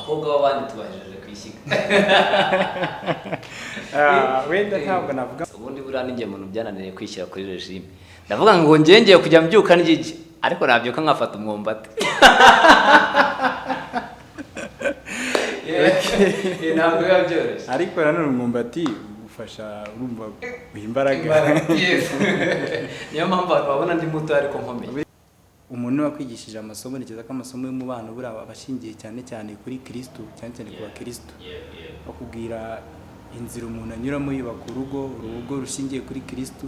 abakobwa b'abandi tubajeje kwishyiga wenda ntabwo navuga ubundi buriya ninjye muntu byananiriye kwishyira kuri regime ndavuga ngo ngiye kujya mbyuka n'igiki ariko nabyuka nkafata umwumbati ntabwo biba byoroshye ariko nanone umwumbati ufasha urumva imbaraga niyo mpamvu abantu babona ndi muto ariko nkomeye umuntu wakwigishije amasomo nigeza ko amasomo y'umubano buri abashingiye cyane cyane kuri Kristo cyane cyane ku bakristo bakubwira inzira umuntu anyuramo yubaka urugo rushingiye kuri Kristo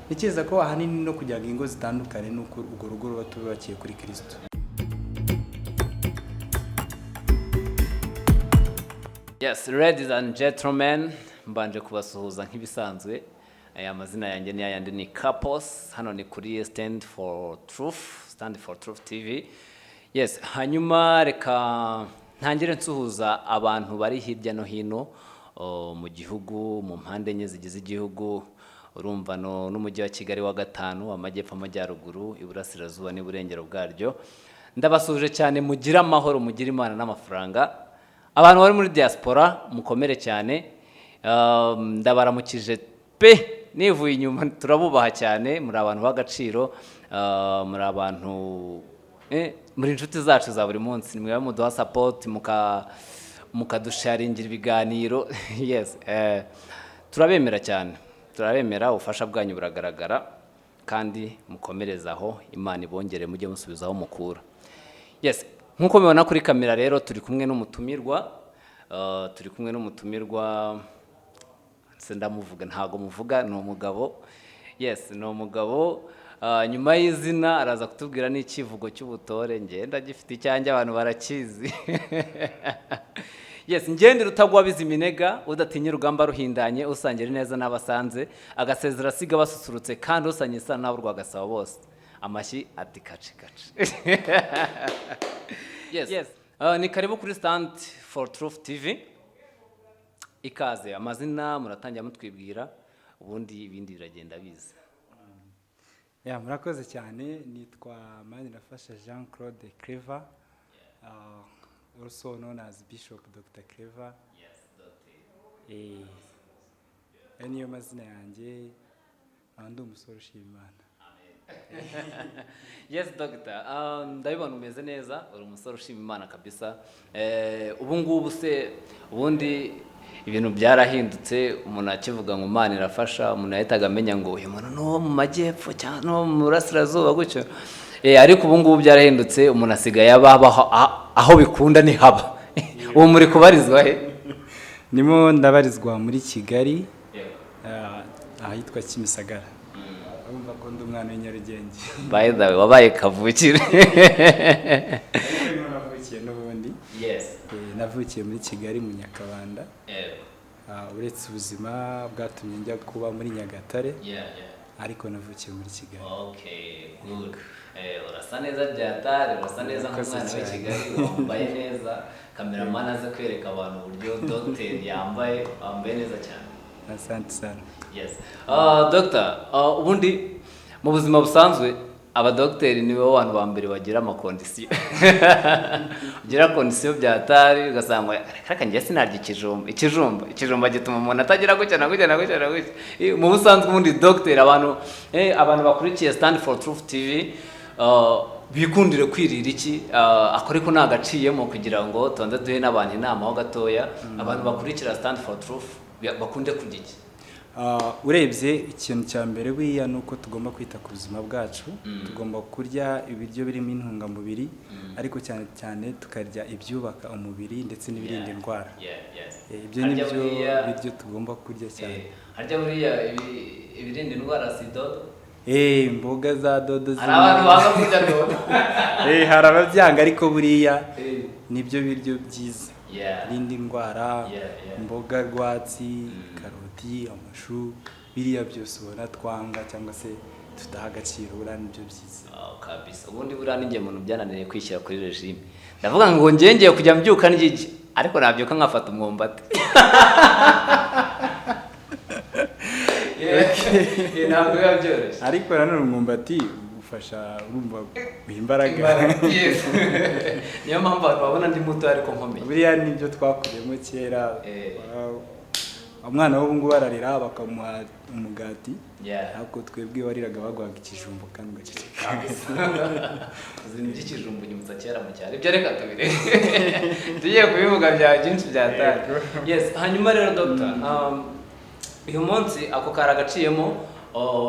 nikeza ko ahanini no kugira ingo zitandukane nuko urwo rugo ruba tubakiye kuri Kristo. Yes, ladies and gentlemen, mbanje kubasuhuza nk'ibisanzwe. Aya mazina yanjye ni ayandi ni Couples, hano ni kuri Stand for Truth TV. Yes, hanyuma reka ntangire nsuhuza abantu bari hirya no hino mu gihugu, mu mpande enye zigize igihugu. Urumva n'umujyi wa Kigali wa gatanu, amajyepfo amajyaruguru, iburasirazuba n'iburengero bwaryo. Ndabasuje cyane, mugira amahoro, mugira Imana n'amafaranga. Abantu bari muri diaspora mukomere cyane, ndabaramukije pe nivuye inyuma, turabubaha cyane, muri abantu b'agaciro, muri abantu muri inshuti zacu za buri munsi, nimwe muduha support mukadusharingira ibiganiro. Yes, turabemera cyane, turabemera, ubufasha bwanyu buragaragara kandi mukomerezaho, Imana ibongere mujye musubizaho mukura. Yes, nkuko mubona kuri kamera rero turi kumwe n'umutumirwa, ndamuvuga ntago muvuga, ni umugabo. Yes, ni umugabo. Nyuma y'izina araza kutubwira n'ikivugo cy'ubutore, ngenda gifite icyanjye abantu barakizi. Yes, ngende rutagwabiza iminega, udatinya urugamba ruhindanye, usangira neza n'abasanze, agasezera siga basusurutse kandi usanye isana n'abo rwagasaba bose. Amashyi ati kaci. Yes. Ni karibu kuri Stand for Truth TV. Ikaze, amazina muratangira mutwibwira, ubundi ibindi biragenda biza. Murakoze cyane, nitwa Manirafasha Jean Claude Clever, also known as Bishop Dr. Clever. Yes, Dr. Niyo mazina yanjye, ndi umusore ushima Imana. Yes, Doctor. Ndabibona umeze neza, uri umusore ushima Imana kabisa. Ubu ngubu se ubundi ibintu byarahindutse, umuntu akivuga ngo Imana irafasha, umuntu yahitaga amenya ngo uyu muntu no mu majyepfo cyangwa no mu burasirazuba gutyo. Ariko ubu ngubu byarahindutse, umuntu asigaye abaho aho bikunda ni haba. Ubu muri kubarizwa he? Nimo ndabarizwa muri Kigali, ahitwa Kimisagara. Urumva ko ndi umwana w'Inyarugenge. By the way, wabaye kavukire. Navukiye n'ubundi. Yes. Navukiye muri Kigali mu Nyakabanda. Uretse ubuzima bwatumye njya kuba muri Nyagatare. Ariko navukiye muri Kigali. Okay, good. Urasa neza byatari, urasa neza nk'umwana wa Kigali, wambaye neza. Cameraman aza kwereka abantu uburyo Dr. yambaye neza cyane. Asante sana. Yes. Doctor, ubundi mu buzima busanzwe abadokiteri nibo abantu ba mbere bagira amakondisiyo. Ugira kondisiyo byatari ugasanga reka njye sinarya ikijumba gituma umuntu atagira gutya. Mu busanzwe ubundi doctor abantu bakurikiye Stand for Truth TV bikundire kwirira iki akore ko nagaciyemo kugira ngo tonda duhe n'abantu inama ho gatoya abantu bakurikira Stand for Truth bakunde kurya iki. Urebye ikintu cya mbere biya nuko tugomba kwita ku buzima bwacu, tugomba kurya ibiryo birimo intungamubiri, ariko cyane cyane tukarya ibyubaka umubiri ndetse n'ibirinda indwara. Ibyo ni byo biryo tugomba kurya cyane. Harya buriya ibirinda indwara si dodo? Imboga za dodo hari abantu banga kurya dodo. Hari ababyanga ariko buriya nibyo biryo byiza. Birinda indwara, imboga rwatsi, karoti, amashu, biriya byose ubona twanga cyangwa se tudaha agaciro, buriya nibyo byiza. Kabisa, ubundi buriya ninjye muntu byananiriye kwishyira kuri regime. Ndavuga ngo ngiye kujya mbyuka n'igiki ariko nabyuka nkafata umwumbati. Ntabwo biba byoroshye. Ariko nanone umwumbati bigufasha urumva imbaraga. Yes. Niyo mpamvu abantu babona ndi muto ariko nkomeye. Buriya nibyo twakuriyemo kera. Umwana w'ubu ngubu ararira bakamuha umugati. Ariko twebwe wariraga baguhaga ikijumbo kandi ugaceceka. Uzindi ikijumbo nyumutsa kera mu cyaro. Ibyo reka tubire. Tugiye kubivuga bya byinshi byatari. Yes, hanyuma rero doctor, uyu munsi ako karagaciyemo,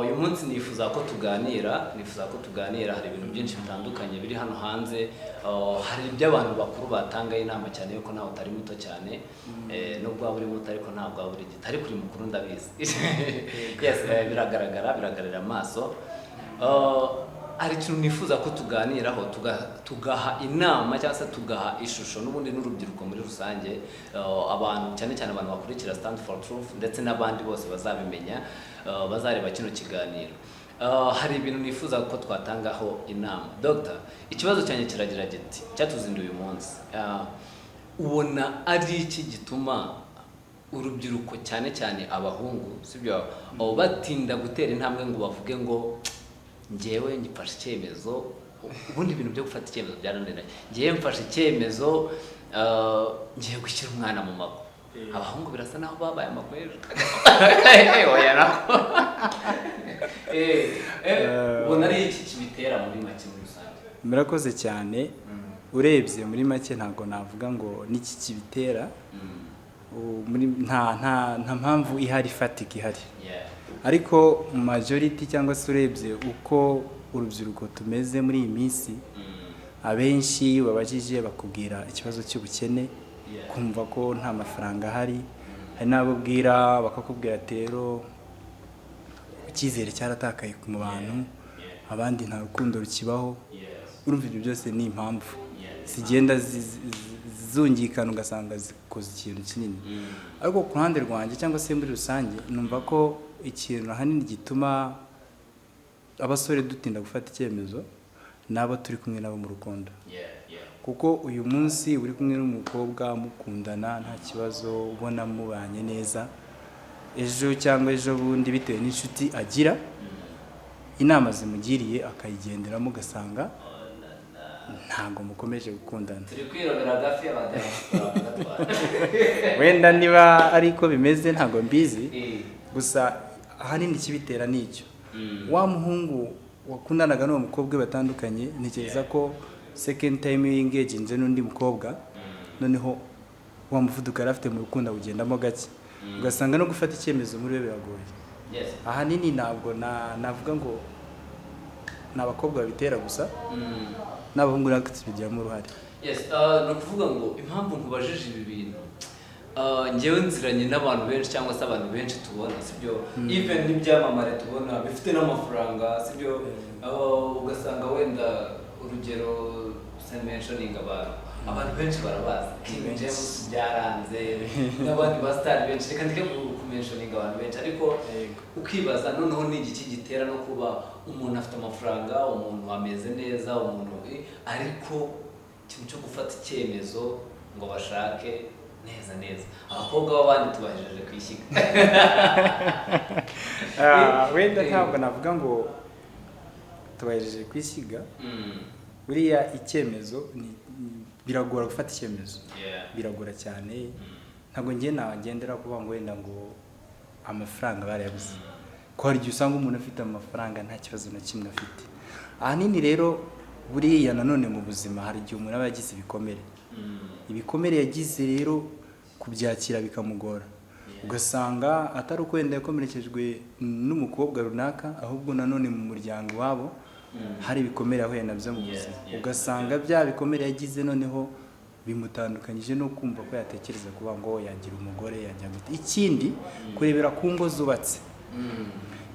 uyu munsi nifuza ko tuganira, hari ibintu byinshi bitandukanye biri hano hanze, hari iby'abantu bakuru batanga inama cyane yuko nawe utari muto cyane, nubwo waba uri muto ariko ntabwo waba uri gito, ariko uri mukuru ndabizi. Yes, biragaragarira amaso. Hari ikintu nifuza ko tuganiraho, tugaha inama cyangwa se tugaha ishusho n'ubundi n'urubyiruko muri rusange, abantu cyane cyane abantu bakurikira Stand for Truth ndetse n'abandi bose bazabimenya, bazareba kino kiganiro. Hari ibintu nifuza ko twatangaho inama. Doctor, ikibazo cyanjye kiragira giti cyatuzinduye uyu munsi. Ubona ari iki gituma urubyiruko cyane cyane abahungu sibyo batinda gutera intambwe ngo bavuge ngo ngewe ngifashe icyemezo, ubundi ibintu byo gufata icyemezo byarandenanye, ngewe mfashe icyemezo ngiye gushyira umwana mu mago. Abahungu birasa naho babaye amakwere. Oya nako. Ubona ari iki kibitera muri make muri rusange? Murakoze cyane. Urebye muri make ntago navuga ngo niki kibitera. Nta mpamvu ihari fatika ihari. Ariko majority cyangwa se urebye uko urubyiruko tumeze muri iyi minsi, abenshi babajije bakubwira ikibazo cy'ubukene, kumva ko nta mafaranga ahari. Hari n'abo bwira bakakubwira ati rero icyizere cyaratakaye mu bantu, abandi nta rukundo rukibaho. Urumva ibyo byose ni impamvu zigenda zungikana ugasanga zikoze ikintu kinini. Ariko ku ruhande rwanjye cyangwa se muri rusange numva ko ikintu ahanini gituma abasore dutinda gufata icyemezo nabo turi kumwe nabo mu rukundo. Kuko uyu munsi uri kumwe n'umukobwa mukundana nta kibazo, ubona mubanye neza, ejo cyangwa ejo bundi bitewe n'inshuti agira, inama zimugiriye akayigenderamo ugasanga ntago mukomeje gukundana. Turi kwirobera gafi y'abadayasipora. Wenda niba ariko bimeze ntago mbizi, gusa ahanini kibitera nicyo. Wa muhungu wakundanaga n'uwo mukobwa batandukanye, ntekereza ko second time engage nje n'undi mukobwa, noneho wa muvuduko yarafite mu rukundo ugendamo gake, ugasanga no gufata icyemezo muri we biragoye. Ahanini ntabwo navuga ngo n'abakobwa babitera gusa, n'abahungu nako tubigiramo uruhare. No kuvuga ngo impamvu nkubajije ibi bintu, ngewe nziranye n'abantu benshi cyangwa se abantu benshi tubona sibyo, even n'ibyamamare tubona bifite n'amafaranga sibyo, ugasanga wenda urugero mentioning abantu benshi barabazi, King James byaranze n'abandi ba star benshi, reka ndike kumentioning abantu benshi, ariko ukibaza noneho ni iki gitera no kuba umuntu afite amafaranga, umuntu ameze neza, umuntu ariko ikintu cyo gufata icyemezo ngo bashake neza abakobwa b'abandi tubajeje kwishyiga. Wenda ntabwo navuga ngo tubajeje kwishyiga. Buriya icyemezo biragora gufata icyemezo, biragora cyane. Ntabwo ngiye nagendera kuba ngo wenda ngo amafaranga barayabuze, ko hari igihe usanga umuntu afite amafaranga nta kibazo na kimwe afite. Ahanini rero buriya nanone mu buzima hari igihe umuntu aba yagize ibikomere yagize, rero kubyakira bikamugora, ugasanga atari uko wenda yakomerekejwe n'umukobwa runaka, ahubwo nanone mu muryango wabo hari ibikomere ahuye nabyo mu buzima, ugasanga bya bikomere yagize noneho bimutandukanyije no kumva ko yatekereza kuba ngo yagira umugore yajya gute. Ikindi kurebera ku ngo zubatse,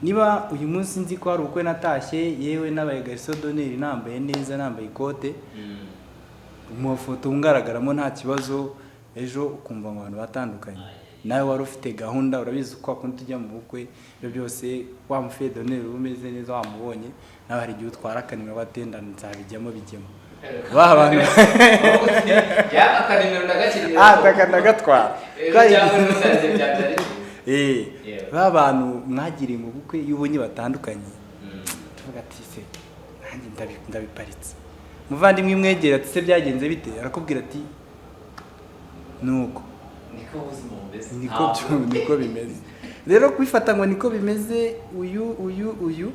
niba uyu munsi nzi ko hari ubukwe natashye yewe nabaye garçon d'honneur, nambaye neza, nambaye ikote, mu foto ngaragaramo nta kibazo, ejo ukumva ngo abantu batandukanye, nawe wari ufite gahunda, urabizi ko akundi tujya mu bukwe ibyo byose wa mufede d'honneur umeze neza wamubonye, nawe hari igihe utwara akanimero batenda nzabijyamo bijyemo ba bantu ya akanimero ndagakiriye ndagatwara ba bantu mwagiriye mu bukwe iyo ubonye batandukanye tuvuga ati se nanjye ndabiparitse. Umuvandimwe mwegera ati se byagenze bite, arakubwira ati nuko niko ubuzima bumeze, niko bimeze. Rero kubifata ngo niko bimeze uyu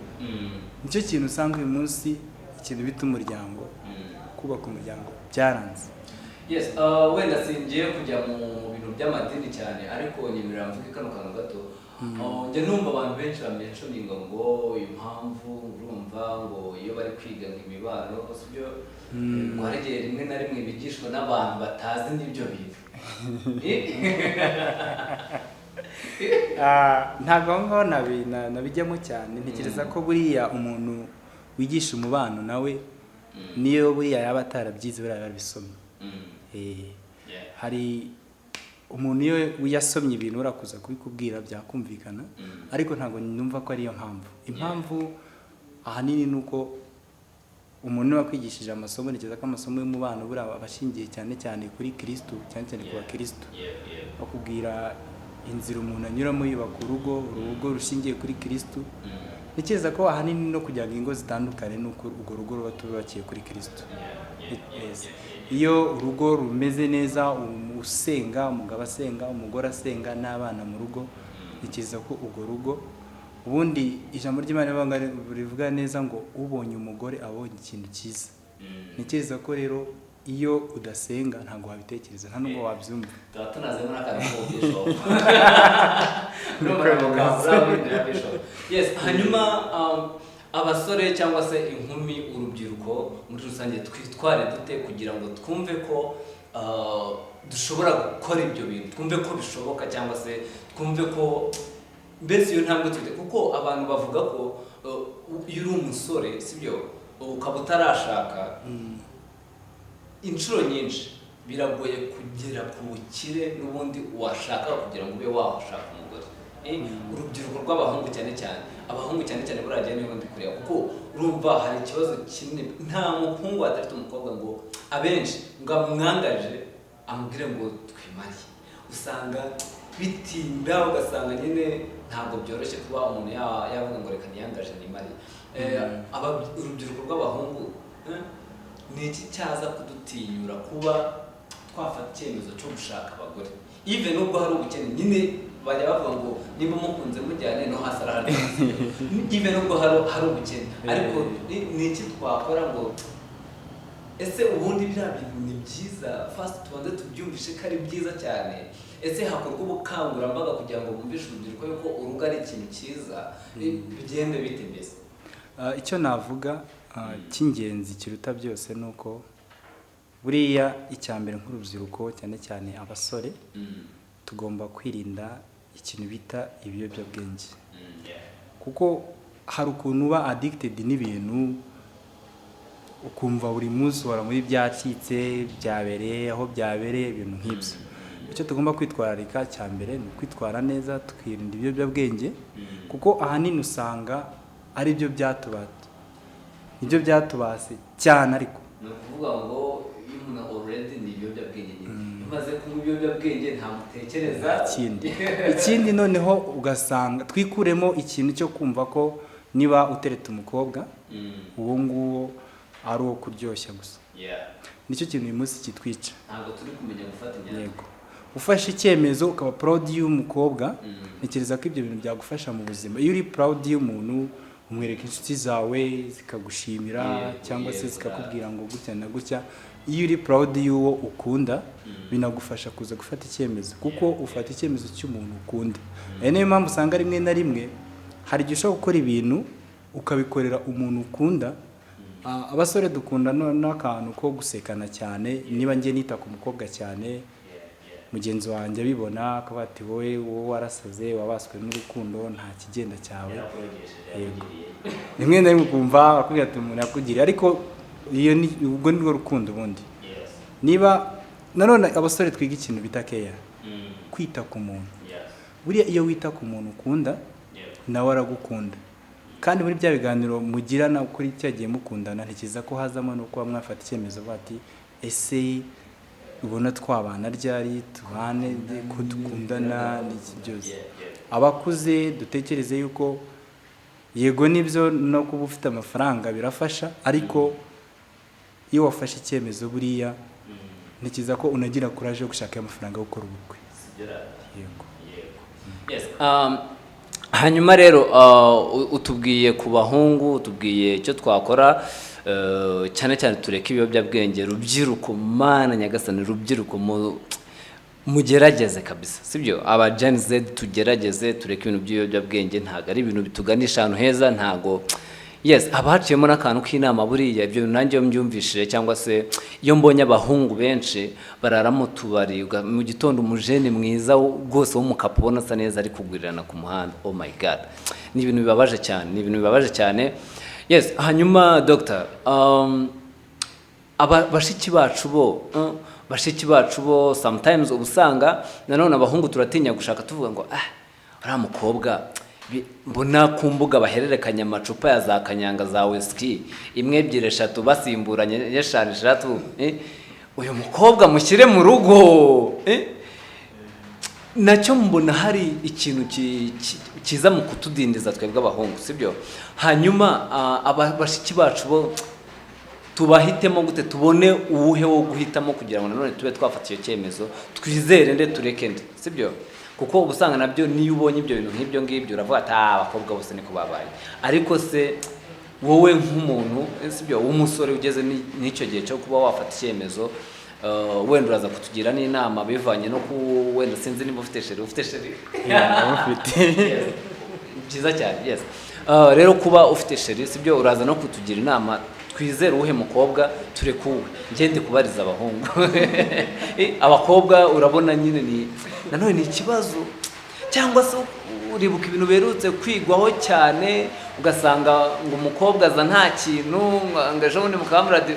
nicyo kintu usanga uyu munsi ikintu bita umuryango, kubaka umuryango byaranze. Yes, wenda singiye kujya mu bintu by'amadini cyane, ariko nyemerera mvuge kano kantu gato. Njye numva abantu benshi bamentioninga ngo impamvu urumva ngo iyo bari kwiga imibano byo ngo hari igihe rimwe na rimwe bigishwa n'abantu batazi n'ibyo bintu. Ntabwo ngaho nabijyamo cyane. Ntekereza ko buriya umuntu wigisha umubano nawe niyo buriya yaba atarabyize buriya yarabisomye. Hari umuntu iyo yasomye ibintu urakuza kubikubwira byakumvikana, ariko ntabwo numva ko ariyo impamvu ahanini nuko umuntu wakwigishije amasomo, ntekereza ko amasomo y'umubano buriya abashingiye cyane cyane kuri Kristo, cyane cyane ku bakristo, bakubwira inzira umuntu anyuramo yubaka urugo rushingiye kuri Kristo. Ntekereza ko ahanini no kugira ngo ingo zitandukane nuko urwo rugo ruba tubakiye kuri Kristo. Iyo urugo rumeze neza, usenga, umugabo asenga, umugore asenga, n'abana mu rugo, ntekereza ko urwo rugo, ubundi ijambo ry'Imana rivuga neza ngo ubonye umugore abonye ikintu cyiza. Ntekereza ko rero iyo udasenga ntabwo wabitekereza, nta nubwo wabyumva. Tunazemo n'akantu k'ubwisho. Yes, hanyuma abasore cyangwa se inkumi, urubyiruko muri rusange twitware dute kugira ngo twumve ko dushobora gukora ibyo bintu, twumve ko bishoboka, cyangwa se twumve ko mbese iyo ntambwe tufite, kuko abantu bavuga ko iyo uri umusore sibyo ukaba utarashaka, inshuro nyinshi biragoye kugera ku bukire n'ubundi washaka kugira ngo ube washaka umugore. Urubyiruko rw'abahungu cyane cyane, abahungu cyane cyane buragiye niho ndi kureba, kuko urumva hari ikibazo kinini. Nta muhungu watarita umukobwa ngo abenshi ngo amwangaje amubwire ngo twimariye, usanga bitinda, ugasanga nyine ntabwo byoroshye kuba umuntu yavuga ngo reka niyangaje nimariye. Urubyiruko rw'abahungu ni iki cyaza kudutinyura kuba twafata icyemezo cyo gushaka abagore, even nubwo hari ubukene nyine bajya bavuga ngo niba mukunze mujyane no hasi arahari, even nubwo hari ubukene, ariko ni iki twakora ngo ese ubundi biriya bintu ni byiza, first tubanze tubyumvishe ko ari byiza cyane. Ese hakorwa ubukangurambaga kugira ngo bumvishe urubyiruko yuko urugo ari ikintu cyiza, bigende bite mbese? Icyo navuga cy'ingenzi kiruta byose ni uko buriya icyambere nk'urubyiruko cyane cyane abasore, tugomba kwirinda ikintu bita ibiyobyabwenge, kuko hari ukuntu uba addicted n'ibintu ukumva buri munsi uhora muri byacitse, byabereye aho byabereye, ibintu nk'ibyo. Icyo tugomba kwitwararika cyambere ni kwitwara neza, tukirinda ibiyobyabwenge, kuko ahanini usanga ari byo nibyo byatubase cyane. Ariko ni ukuvuga ngo iyo umuntu already ni ibiyobyabwenge nyine, umaze kunywa ibiyobyabwenge ntamutekereza ikindi. Noneho ugasanga twikuremo ikintu cyo kumva ko niba utereta umukobwa uwo nguwo ari uwo kuryoshya gusa. Nicyo kintu uyu munsi kitwica. Ntabwo turi kumenya gufata imyanzuro. Ufashe icyemezo ukaba proud y'umukobwa, ntekereza ko ibyo bintu byagufasha mu buzima. Iyo uri proud y'umuntu, umwereka inshuti zawe zikagushimira, cyangwa se zikakubwira ngo gutya na gutya. Iyo uri proud y'uwo ukunda, binagufasha kuza gufata icyemezo, kuko ufata icyemezo cy'umuntu ukunda. Niyo mpamvu usanga rimwe na rimwe hari igihe ushobora gukora ibintu ukabikorera umuntu ukunda. Abasore dukunda n'akantu ko gusekana cyane. Niba ngiye nita ku mukobwa cyane, mugenzi wanjye abibona akavuga ati wowe warasaze, wabaswe n'urukundo, nta kigenda cyawe. Yego, rimwe na rimwe ukumva akubwira ati umuntu yakugiriye, ariko ubwo ni rwo rukundo. Ubundi niba nanone abasore twiga ikintu bita care, kwita ku muntu. Buriya iyo wita ku muntu ukunda, nawe aragukunda. Kandi muri bya biganiro mugirana kuri cyagiye mukundana, ntekereza ko hazamo no kuba mwafata icyemezo bati ese ubona twabana ryari, tubane ko dukundana n'iki byose. Abakuze dutekereze yuko yego nibyo no kuba ufite amafaranga birafasha, ariko iyo wafashe icyemezo buriya ntikiza ko unagira courage yo gushaka amafaranga yo gukora ubukwe. Yego. Yes. Hanyuma rero utubwiye ku bahungu, utubwiye icyo twakora, cyane cyane tureka ibiyobyabwenge. Rubyiruko, mana nyagasani, rubyiruko mugerageze kabisa, sibyo? Aba Gen Z tugerageze tureka ibintu by'ibiyobyabwenge, ntago ari ibintu bituganisha ahantu heza, ntago. Yes, abaciyemo n'akantu k'inama buriya ibyo nanjye mbyumvishije, cyangwa se iyo mbonye abahungu benshi barara mu tubari mu gitondo, umujene mwiza rwose w'umukapo ubona asa neza ari kugurirana ku muhanda. Oh my god, ni ibintu bibabaje cyane, ni ibintu bibabaje cyane. Yes, hanyuma Dr. Bashiki bacu bo sometimes ubusanga nanone abahungu turatinya gushaka, tuvuga ngo uriya mukobwa mbona ku mbuga bahererekanya amacupa ya za kanyanga za whisky, imwe ebyiri eshatu basimburanye eshanu eshatu, uyu mukobwa mushyire mu rugo. Nacyo mbona hari ikintu kiza mu kutudindiza twebwe abahungu, sibyo? Hanyuma abashiki bacu bo tubahitemo gute, tubone uwuhe wo guhitamo kugira ngo nanone tube twafata iyo cyemezo, twizere nde tureke nde, sibyo? Kuko ubusanga nabyo niyo ubonye ibyo bintu nk'ibyo ngibyo uravuga ati abakobwa bose niko babaye. Ariko se wowe nk'umuntu, sibyo, w'umusore ugeze n'icyo gihe cyo kuba wafata icyemezo, wenda uraza kutugira n'inama bivanye no ku wenda sinzi niba ufite sheri. Byiza cyane. Yes. Rero kuba ufite sheri, sibyo, uraza no kutugira inama, twizere uwuhe mukobwa tureke uwe. Ngende kubariza abahungu. Abakobwa urabona nyine nanone ni ikibazo, cyangwa se uribuka ibintu berutse kwigwaho cyane, ugasanga ngo umukobwa aza nta kintu, ngo ejo bundi mukamuradi.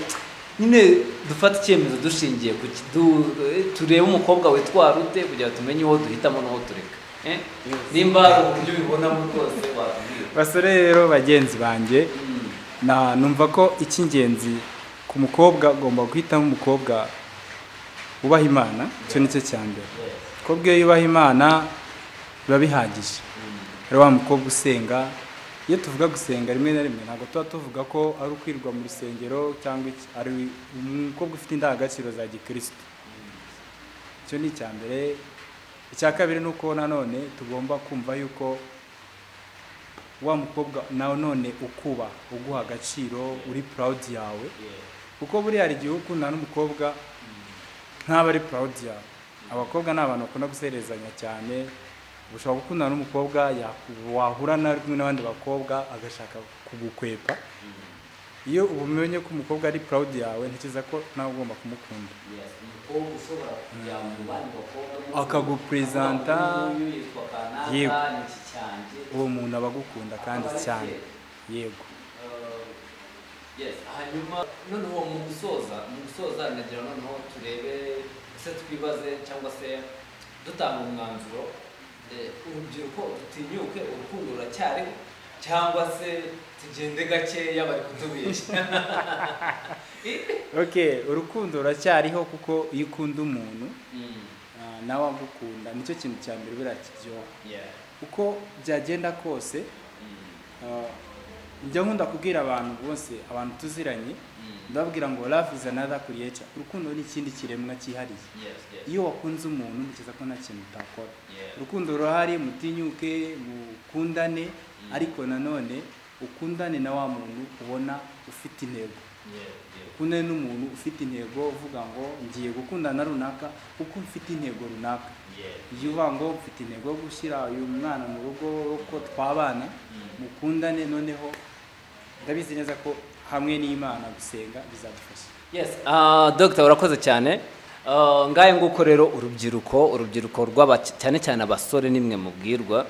Nyine dufata icyemezo dushingiye ku turebe umukobwa witwara ute kugira tumenye uwo duhitamo n'uwo tureka. Nimba uburyo ubibonamo rwose watubwira. Basore rero bagenzi banjye, numva ko icy'ingenzi ku mukobwa agomba guhitamo umukobwa ubaha Imana. Icyo nicyo cya mbere. Umukobwa iyo yubaha Imana biba bihagije. Rero wa mukobwa usenga, iyo tuvuga gusenga rimwe na rimwe ntabwo tuba tuvuga ko ari ukwirwa mu rusengero cyangwa ari umukobwa ufite indangagaciro za gikristo. Icyo ni icya mbere. Icya kabiri ni uko nanone tugomba kumva yuko wa mukobwa nanone ukuba uguha agaciro, uri proud yawe, kuko buri hari igihe ukundana n'umukobwa ntaba ari proud yawe. Abakobwa ni abantu bakunda guserezanya cyane, ushobora gukundana n'umukobwa wahura na kumwe n'abandi bakobwa agashaka kugukwepa. Iyo ubumenye ko umukobwa ari proud yawe, ntikiza ko nawe ugomba kumukunda. Akagupresenta, yego, uwo muntu aba agukunda kandi cyane. Yego. Hanyuma noneho mu gusoza nagira noneho turebe se twibaze cyangwa se dutanga umwanzuro, urubyiruko rutinyuke, urukundo ruracyariho cyangwa se tugende gakeya bari kutubeshya? Okay, urukundo ruracyariho kuko iyo ukunda umuntu nawe agukunda, nicyo kintu cya mbere birakiryoha. Uko byagenda kose, njya nkunda kubwira abantu bose, abantu tuziranye, ndababwira ngo love is another creature. Urukundo ni ikindi kiremwa cyihariye. Iyo wakunze umuntu ntikiza ko nta kintu utakora. Urukundo rurahari, mutinyuke, mukundane, ariko nanone ukundane na wa muntu ubona ufite intego. Ukundane n'umuntu ufite intego, uvuga ngo ngiye gukundana runaka kuko mfite intego runaka. Iyo uvuga ngo mfite intego yo gushyira uyu mwana mu rugo uko twabana, mukundane, noneho ndabizi neza ko hamwe n'Imana gusenga bizadufasha. Yes, Dr. urakoze cyane. Ngaye nguko rero urubyiruko cyane cyane abasore nimwe mubwirwa,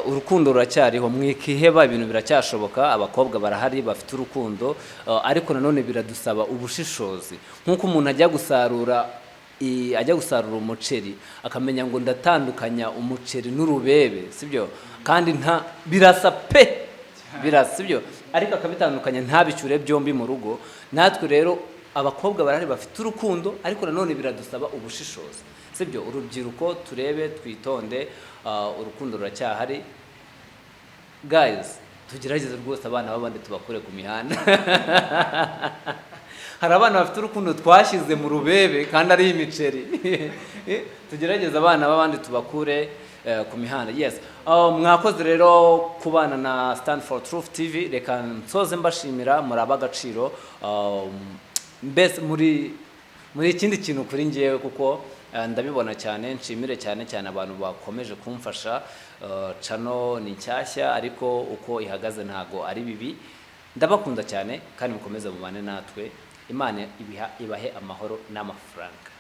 urukundo ruracyariho, mwikiheba, ibintu biracyashoboka, abakobwa barahari bafite urukundo, ariko nanone biradusaba ubushishozi. Nkuko umuntu ajya gusarura umuceri akamenya ngo ndatandukanya umuceri n'urubebe, sibyo? Kandi birasa sibyo? Ariko akabitandukanya ntabicyure byombi mu rugo. Natwe rero abakobwa barahari bafite urukundo, ariko nanone biradusaba ubushishozi, sibyo? Urubyiruko turebe, twitonde, urukundo ruracyahari. Guys, tugerageze rwose abana b'abandi tubakure ku mihanda. Hari abana bafite urukundo twashyize mu rubebe kandi ari imiceri. Tugerageze abana b'abandi tubakure ku mihanda. Yes, mwakoze rero kubana na Stand for Truth TV. Reka nsoze mbashimira, muri ab'agaciro, mbese muri ikindi kintu kuri ngewe, kuko ndabibona cyane. Nshimire cyane abantu bakomeje kumfasha. Channel ni nshyashya ariko uko ihagaze ntago ari bibi. Ndabakunda cyane kandi mukomeze mubane natwe. Imana ibahe amahoro n'amafaranga.